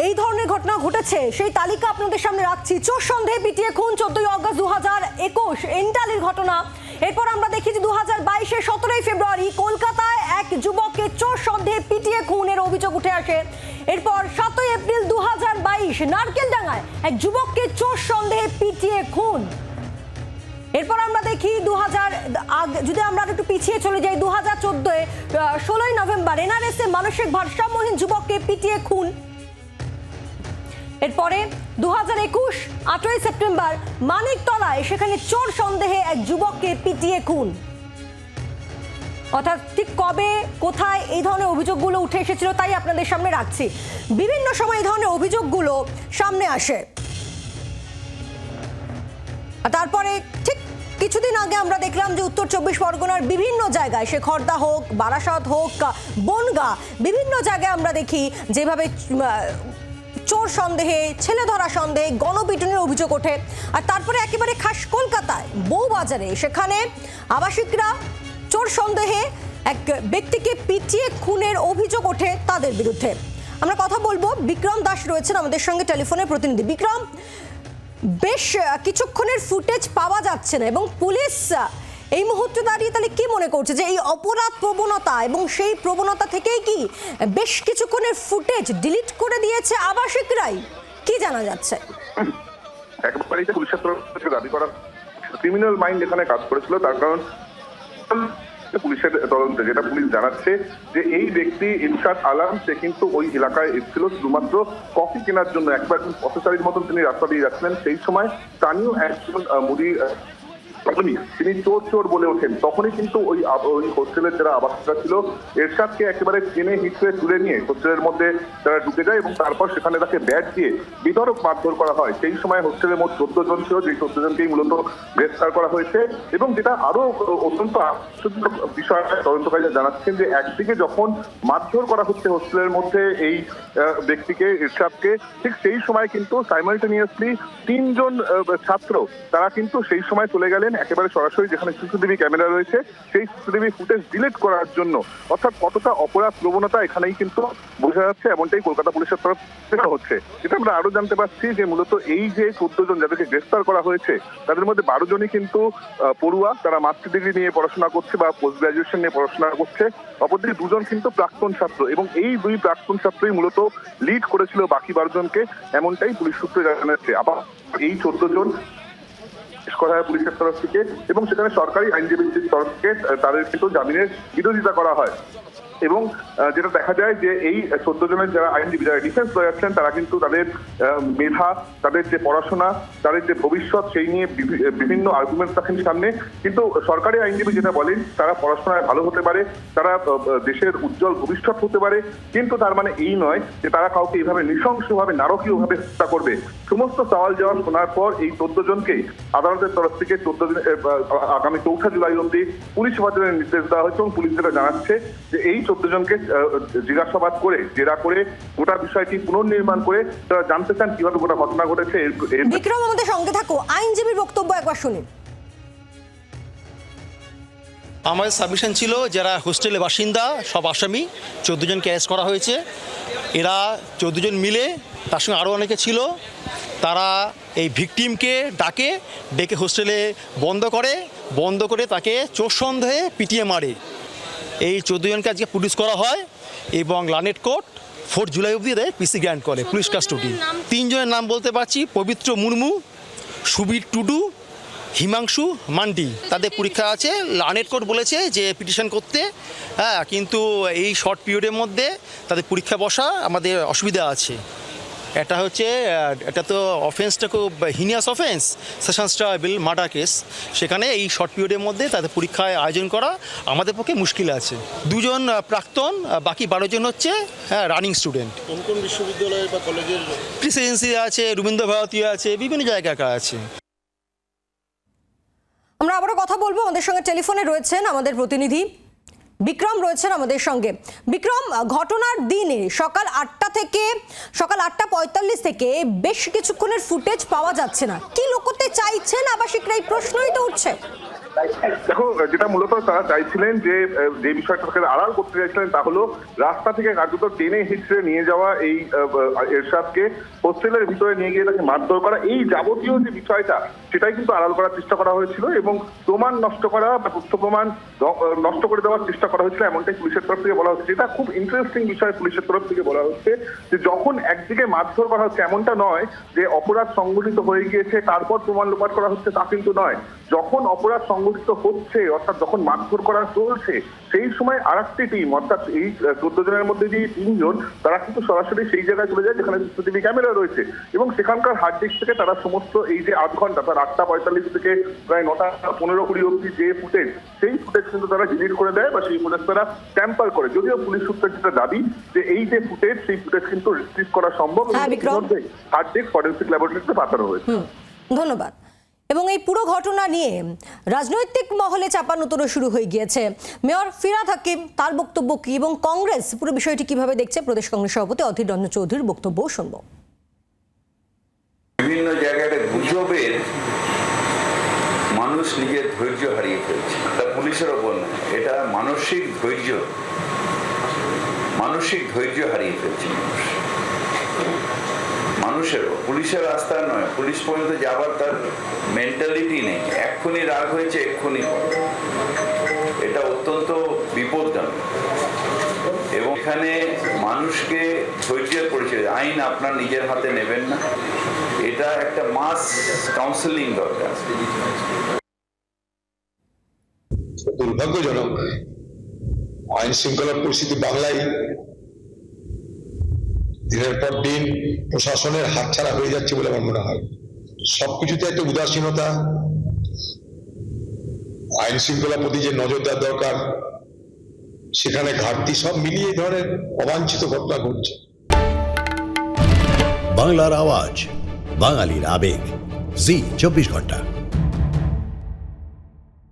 এই ধরনের ঘটনা ঘটেছে সেই তালিকা আপনাদের সামনে রাখছি। চোর সন্দেহে পিটিয়ে খুন 14 আগস্ট 2021 এন্টালির ঘটনা। এরপর আমরা দেখি যে 2022 17 ফেব্রুয়ারি কলকাতায় এক যুবককে চোর সন্দেহে পিটিয়ে খুনের অভিযোগ উঠে আসে। এরপর 7 এপ্রিল 2022 নারকেলডাঙ্গায় এক যুবককে চোর সন্দেহে পিটিয়ে খুন। এরপর আমরা দেখি যদি আমরা একটু পিছিয়ে চলে যাই 2014 16 নভেম্বর এনআরএস এ মানসিক ভারসাম্যহীন যুবককে পিটিয়ে খুন। এরপরে 2021 8 সেপ্টেম্বর মানিকতলায় সেখানে চোর সন্দেহে এক যুবককে পিটিয়ে খুন। অর্থাৎ ঠিক কবে কোথায় এই ধরনের অভিযোগগুলো উঠে এসেছিল তাই আপনাদের সামনে রাখছি। বিভিন্ন সময় এই ধরনের অভিযোগগুলো সামনে আসে। তারপরে ঠিক কিছুদিন আগে আমরা দেখলাম যে উত্তর 24 পরগনার বিভিন্ন জায়গায়, সে খড়দা হোক, বারাসাত হোক, বনগাঁ, বিভিন্ন জায়গায় আমরা দেখি যেভাবে চোর সন্দেহে, ছেলে ধরা সন্দেহে গণপিটুনির অভিযোগ ওঠে। আর তারপরে একেবারে খাস কলকাতায় বউবাজারে সেখানে আবাসিকরা চোর সন্দেহে এক ব্যক্তিকে পিটিয়ে খুনের অভিযোগ ওঠে তাদের বিরুদ্ধে। আমরা কথা বলবো, বিক্রম দাস রয়েছেন আমাদের সঙ্গে টেলিফোনের প্রতিনিধি। বিক্রম, বেশ কিছুক্ষণের ফুটেজ পাওয়া যাচ্ছে না এবং পুলিশ এই মুহূর্তে দাঁড়িয়ে তাহলে কি মনে করছে যে এই অপরাধ প্রবণতা এবং সেই প্রবণতা থেকেই কি বেশ কিছুক্ষণের ফুটেজ ডিলিট করে দিয়েছে আবাসিকরাই, কি জানা যাচ্ছে? একবারই পুলিশের তরফ থেকে দাবি করা ক্রিমিনাল মাইন্ড এখানে কাজ করেছিল, তার কারণ পুলিশের তদন্তে যেটা পুলিশ জানাচ্ছে যে এই ব্যক্তি ইরশাদ আলম, সে কিন্তু ওই এলাকায় এসেছিল শুধুমাত্র কফি কেনার জন্য। একবার পথচারীর মতন তিনি রাস্তা দিয়ে যাচ্ছিলেন, সেই সময় স্থানীয় একজন মুদি তিনি চোর চোর বলে ওঠেন। তখনই কিন্তু ওই হোস্টেলের যারা আবাসিকরা ছিল এরশাদকে একেবারে টেনে হিঁচড়ে তুলে নিয়ে হোস্টেলের মধ্যে তারা ঢুকে যায় এবং তারপর সেখানে তাকে ব্যাট দিয়ে বিতরক মারধর করা হয়। সেই সময় হোস্টেলের মোট 14 জন ছিল, যে 14 জনকেই মূলত গ্রেফতার করা হয়েছে। এবং যেটা আরো অত্যন্ত আশ্চর্যজনক বিষয় তদন্তকারীরা জানাচ্ছেন যে একদিকে যখন মারধর করা হচ্ছে হোস্টেলের মধ্যে এই ব্যক্তিকে, ইরশাদকে, ঠিক সেই সময় কিন্তু সাইমালটেনিয়াসলি 3 জন ছাত্র তারা কিন্তু সেই সময় চলে গেলেন একেবারে সরাসরি যেখানে সিসিটিভি ক্যামেরা রয়েছে সেই সিসিটিভি ফুটেজ ডিলিট করার জন্য। অর্থাৎ কতটা অপরাধ প্রবণতা এখানেই কিন্তু বোঝা যাচ্ছে, এমনটাই কলকাতা পুলিশের তরফ থেকে হচ্ছে। এটা আমরা আরো জানতে পারছি যে মূলত এই যে 14 জন যাদেরকে গ্রেফতার করা হয়েছে তাদের মধ্যে 12 জনই কিন্তু পড়ুয়া, তারা মাস্টার ডিগ্রি নিয়ে পড়াশোনা করছে বা পোস্ট গ্রাজুয়েশন নিয়ে পড়াশোনা করছে। অপরদিকে 2 জন কিন্তু প্রাক্তন ছাত্র এবং এই 2 প্রাক্তন ছাত্রই মূলত লিড করেছিল বাকি 12 জনকে, এমনটাই পুলিশ সূত্রে জানা যাচ্ছে। আবার এই 14 জন করা হয় পুলিশের তরফ থেকে এবং সেখানে সরকারি আইনজীবীর তরফ থেকে তাদের কিন্তু জামিনের বিরোধিতা করা হয়। এবং যেটা দেখা যায় যে এই 14 জনের যারা আইনজীবী, যারা ডিফেন্স লয়ার আছেন, তারা কিন্তু তাদের মেধা, তাদের যে পড়াশোনা, তাদের যে ভবিষ্যৎ, সেই নিয়ে বিভিন্ন আর্গুমেন্ট রাখেন সামনে। কিন্তু সরকারি আইনজীবী যেটা বলেন, তারা পড়াশোনায় ভালো হতে পারে, তারা দেশের উজ্জ্বল ভবিষ্যৎ হতে পারে, কিন্তু তার মানে এই নয় যে তারা কাউকে এইভাবে নৃশংসভাবে, নারকীয়ভাবে হত্যা করবে। সমস্ত সওয়াল জবাব শোনার পর এই 14 জনকেই আদালতের তরফ থেকে 14 দিন আগামী 4 জুলাই অবধি পুলিশ হেফাজতের নির্দেশ দেওয়া হয়েছে এবং পুলিশ যেটা জানাচ্ছে যে এই 14 জনকে জিজ্ঞাসাবাদ করে, জেরা করে, গোটা বিষয়টি পুনর্নির্মাণ করে তারা জানতে চান কিভাবে গোটা ঘটনা ঘটেছে। বিক্রম, আমাদের সঙ্গে থাকো, আইনজীবীর বক্তব্য একবার শুনি। আমাদের সাবমিশন ছিল যারা হোস্টেলের বাসিন্দা সব আসামি 14 জনকে অ্যারেস্ট করা হয়েছে। এরা 14 জন মিলে, তার সঙ্গে আরও অনেকে ছিল, তারা এই ভিকটিমকে ডেকে হোস্টেলে বন্ধ করে তাকে চোর সন্দেহে পিটিয়ে মারে। এই 14 জনকে আজকে পুলিশ করা হয় এবং লানেট কোর্ট 4 জুলাই অবধি দেয় পিসি গ্র্যান্ট করে পুলিশ কাস্টডি। 3 জনের নাম বলতে পারছি: পবিত্র মুর্মু, সুবীর টুডু, হিমাংশু মান্ডি। তাদের পরীক্ষা আছে। লানেট কোর্ট বলেছে যে পিটিশন করতে, কিন্তু এই শর্ট পিরিয়ডের মধ্যে তাদের পরীক্ষা বসা আমাদের অসুবিধা আছে। এটা তো অফেন্সটা খুব heinous offence, sessions trial murder case, সেখানে এই শর্ট পিরিয়ডের মধ্যে তাদের পরীক্ষায় আয়োজন করা আমাদের পক্ষে মুশকিল আছে। 2 জন প্রাক্তন, বাকি 12 জন হচ্ছে রানিং স্টুডেন্ট। কোন কোন বিশ্ববিদ্যালয় বা কলেজের? প্রেসিডেন্সি আছে, রবীন্দ্র ভারতী আছে, বিভিন্ন জায়গায় আছে। আমরা আবারও কথা বলবো, আমাদের সঙ্গে টেলিফোনে রয়েছেন আমাদের প্রতিনিধি বিক্রম রয়েছেন আমাদের সঙ্গে। বিক্রম, ঘটনার দিনে সকাল 8:45 থেকে বেশ কিছুক্ষণের ফুটেজ পাওয়া যাচ্ছে না, কি লুকোতে চাইছেন আবাসিকরা, এই প্রশ্নই তো উঠছে। দেখো, যেটা মূলত তারা চাইছিলেন যে বিষয়টাকে আড়াল করতে চাইছিলেন তা হলো রাস্তা থেকে কার্যত টেনে হিচড়ে নিয়ে যাওয়া এই এরশাদকে হোস্টেলের ভিতরে নিয়ে গিয়ে তাকে মারধর করা, এই যাবতীয় যে বিষয়টা সেটাই কিন্তু আড়াল করার চেষ্টা করা হয়েছিল এবং প্রমাণ নষ্ট করা বা তথ্য প্রমাণ নষ্ট করে দেওয়ার চেষ্টা করা হয়েছিল, এমনটাই পুলিশের তরফ থেকে বলা হচ্ছে। যেটা খুব ইন্টারেস্টিং বিষয় পুলিশের তরফ থেকে বলা হচ্ছে যে যখন একদিকে মারধর করা হচ্ছে, এমনটা নয় যে অপরাধ সংগঠিত হয়ে গিয়েছে তারপর প্রমাণ লোপাট করা হচ্ছে, তা কিন্তু নয়। যখন অপরাধ সংগঠিত হচ্ছে, অর্থাৎ যখন মারধর করা চলছে, সেই সময় আরেকটি টিম, অর্থাৎ এই 14 জনের মধ্যে যে 3 জন, তারা কিন্তু সরাসরি সেই জায়গায় চলে যায় যেখানে সিসিটিভি ক্যামেরা রয়েছে এবং সেখানকার হার্ড ডিস্ক থেকে তারা সমস্ত এই যে 8 ঘন্টা, তার 8:45 থেকে প্রায় 9:15-20 অব্দি যে ফুটেজ, সেই ফুটেজ কিন্তু তারা ডিলিট করে দেয় বা সেই ফুটেজ তারা ট্যাম্পার করে। যদিও পুলিশ সূত্রের যেটা দাবি যে এই যে ফুটেজ, সেই ফুটেজ কিন্তু রিট্রিভ করা সম্ভব, হার্ড ডিস্ক ফরেনসিক ল্যাবরেটরিতে পাঠানো হয়েছে। ধন্যবাদ। এবং এই পুরো ঘটনা নিয়ে রাজনৈতিক মহলে চাপানুতোর শুরু হয়ে গিয়েছে। মেয়র ফিরহাদ হাকিম, তার বক্তব্য কি এবং কংগ্রেস পুরো বিষয়টি কিভাবে দেখছে, প্রদেশ কংগ্রেস সভাপতি অধীর রঞ্জন চৌধুরীর বক্তব্য শুনব। বিভিন্ন জায়গায় গুজবের মানুষ নিজের ধৈর্য হারিয়ে ফেলছে, তা পুলিশের ওপর না, এটা মানসিক ধৈর্য হারিয়ে ফেলছে মানুষেরও, পুলিশের আস্থা নয়, পুলিশ পর্যন্ত যাবার তার মেন্টালিটি নেই। এক্ষুনি রাগ হয়েছে, এক্ষুনি এটা অত্যন্ত বিপজ্জনক এবং এখানে মানুষকে ধৈর্যের পরিচয়, আইন আপনার নিজের হাতে নেবেন না, এটা একটা মাস কাউন্সেলিং দরকার। দুর্ভাগ্যজনক আইন শৃঙ্খলার পরিস্থিতি বাংলায় দিনের পর দিন প্রশাসনের হাতছাড়া হয়ে যাচ্ছে বলে আমার মনে হয়। সবকিছুতে একটা উদাসীনতা, আইন শৃঙ্খলার প্রতি যে নজর দেওয়ার দরকার সেখানে ঘাটতি, সব মিলিয়ে এই ধরনের অবাঞ্ছিত ঘটনা ঘটছে। বাংলার আওয়াজ, বাঙালির আবেগ, জি 24 ঘন্টা।